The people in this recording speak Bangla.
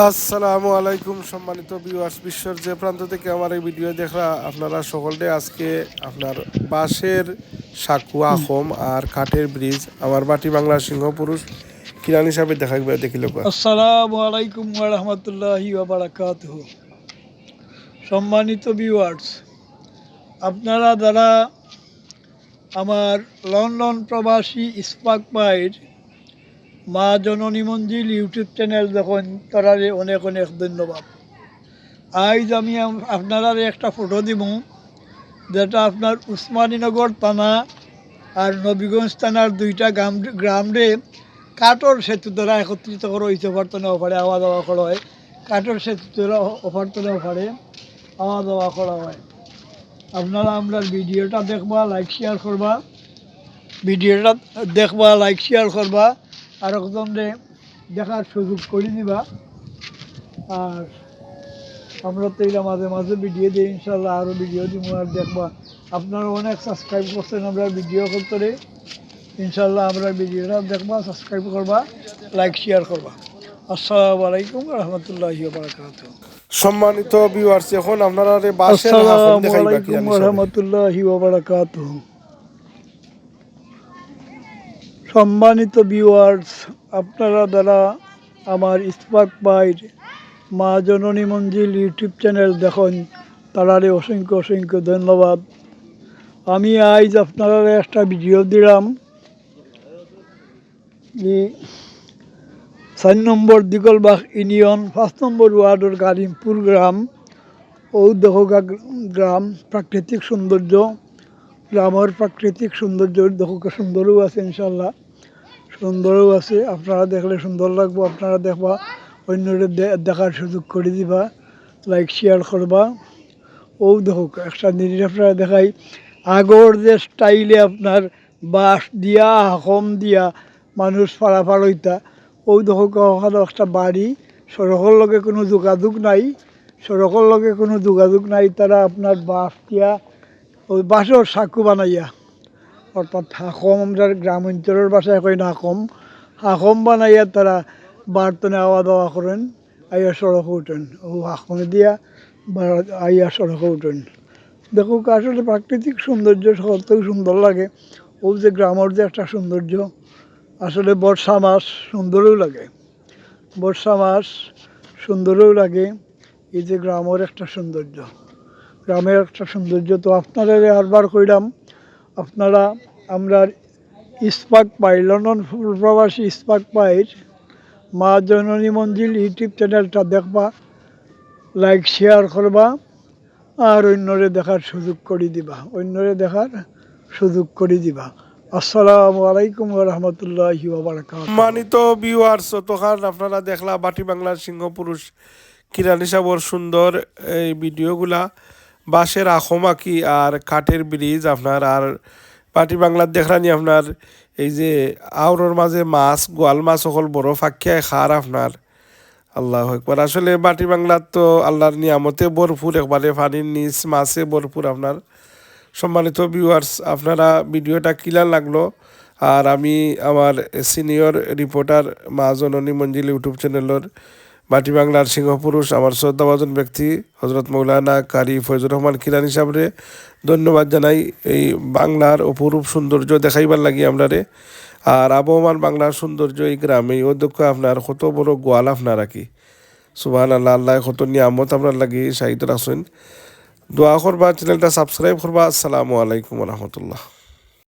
আসসালামু আলাইকুম সম্মানিত ভিউয়ার্স, বিশ্বের যে প্রান্ত থেকে আমার এই ভিডিও দেখা আপনারা সকলে আজকে আপনার বাঁশের সাঁকু আখম আর কাঠের ব্রিজ আমার বাটি বাংলার সিংহপুরুষ কিরান হিসাবে দেখিল। আসসালামু আলাইকুম ওয়া রাহমাতুল্লাহি ওয়া বারাকাতুহু। সম্মানিত ভিউয়ার্স, আপনারা যারা আমার লন্ডন প্রবাসী ইসপাক ভাইয়ের মা জননী মঞ্জিল ইউটিউব চ্যানেল দেখুন, তারা অনেক অনেক ধন্যবাদ। আজ আমি আপনারা একটা ফটো দিব, যেটা আপনার উসমানীনগর থানা আর নবীগঞ্জ থানার দুইটা গ্রামে কাঠর সেতু দ্বারা একত্রিত করা হয়েছে। অভ্যর্থনা অফারে আওয়া দাওয়া করা হয়, কাঠর সেতু দ্বারা অভ্যর্থনা অফারে আওয়া দাওয়া করা হয়। আপনারা আমরা ভিডিওটা দেখবা, লাইক শেয়ার করবা, ভিডিওটা দেখবা, লাইক শেয়ার করবা, আর একজনরে দেখার সুযোগ করে দিবা। আর আমরা তো এরা মাঝে মাঝে ভিডিও দিই, ইনশাল্লাহ আরও ভিডিও দিব আর দেখবা। আপনারা অনেক সাবস্ক্রাইব করছেন আমরা ভিডিও করতে, ইনশাল্লাহ আমরা ভিডিওটা দেখবা, সাবস্ক্রাইব করবা, লাইক শেয়ার করবা। আসসালামু আলাইকুম ওয়া রাহমাতুল্লাহি ওয়া বারাকাতুহু। সম্মানিত ভিউয়ার্স, এখন আপনারা বাঁশের আখম আসসালামু দেখাইবা আলাইকুম কিরান ওয়া হিসাবে। রাহমাতুল্লাহি ওয়া বারাকাতুহু। সম্মানিত ভিউয়ার্স, আপনারা যারা আমার ইসপাক ভাইয়ের মা জননী মঞ্জিল ইউটিউব চ্যানেল দেখুন, তারারে অসংখ্য অসংখ্য ধন্যবাদ। আমি আজ আপনারা একটা ভিডিও দিলাম, 4 নম্বর দিগলবাগ ইউনিয়ন 5 নম্বর ওয়ার্ডের কারিমপুর গ্রাম। ও দহগা গ্রাম প্রাকৃতিক সৌন্দর্য, গ্রামের প্রাকৃতিক সৌন্দর্য দহগা সুন্দরও আছে, ইনশাল্লাহ সুন্দরও আছে। আপনারা দেখলে সুন্দর লাগবো, আপনারা দেখবা, অন্যরা দেখার সুযোগ করে দিবা, লাইক শেয়ার করবা। ও দেখুক একটা জিনিস আপনারা দেখাই, আগর যে স্টাইলে আপনার বাঁশ দিয়া হাকম দিয়া মানুষ পারাপার হইতা, ও দেখুক ওখানে একটা বাড়ি, সড়কের লগে কোনো যোগাযোগ নাই, সড়কের লগে কোনো যোগাযোগ নাই, তারা আপনার বাঁশ দিয়া ওই বাঁশের সাঁকু বানাইয়া, অর্থাৎ হাকম, আমরা গ্রাম অঞ্চলের বাসায় কই না হাকম, হাকম বানাইয়া তারা বার্তনে আওয়া দাওয়া করেন, আইয়া সড়কে উঠেন, ও হাকমে দিয়া আইয়া সড়কে উঠেন। দেখো আসলে প্রাকৃতিক সৌন্দর্য সকলতেও সুন্দর লাগে। ও যে গ্রামের যে একটা সৌন্দর্য, আসলে বর্ষা মাস সুন্দরও লাগে, বর্ষা মাস সুন্দরও লাগে। এই যে গ্রামের একটা সৌন্দর্য, গ্রামের একটা সৌন্দর্য। তো আপনারা আরবার কইলাম, আপনারা আমরা ইসপাক পাই লন্ডন প্রবাসী ইসপাক পাইর মা জননী মঞ্জিল ইউটিউব চ্যানেলটা দেখবা, লাইক শেয়ার করবা, আর অন্যরে দেখার সুযোগ করে দিবা, অন্যরে দেখার সুযোগ করে দিবা। আসসালামু আলাইকুম ওয়া রাহমাতুল্লাহি ওয়া বারাকাতুহু। সম্মানিত ভিউয়ার্স, তখন আপনারা দেখলা বাটি বাংলার সিংহপুরুষ কিরান হিসাবর সুন্দর এই ভিডিওগুলা, বাঁশের আখম আঁকি আর কাঠের ব্রিজ আপনার। আর বাটি বাংলার দেখলানি আপনার এই যে আওরর মাঝে মাছ, গোয়াল মাছ সকল বড় ফাঁকিয়ায় খার আপনার। আল্লাহ একবার, আসলে বাটি বাংলার তো আল্লাহর নিয়ামতে ভরপুর, একবারে পানির নিচ মাছে ভরপুর আপনার। সম্মানিত ভিউয়ার্স, আপনারা ভিডিওটা কিলার লাগলো। আর আমি আমার সিনিয়র রিপোর্টার মা জননী মঞ্জিল ইউটিউব চ্যানেলের বাটি বাংলার সিংহপুরুষ আমার শ্রদ্ধাভাজন ব্যক্তি হজরত মৌলানা কারি ফয়জুর রহমান কিরান হিসাবে ধন্যবাদ জানাই এই বাংলার অপরূপ সৌন্দর্য দেখাইবার লাগি আপনারে। আর আবহমান বাংলার সৌন্দর্য এই গ্রামে অধ্যক্ষ আপনার কত বড় গোয়াল আপনার কি সুবহানাল্লাহ, আল্লাহ কত নিয়ামত আপনার লাগি সাহিত্য রাখছেন। দোয়া করবা, চ্যানেলটা সাবস্ক্রাইব করবা। আসসালামু আলাইকুম রহমতুল্লাহ।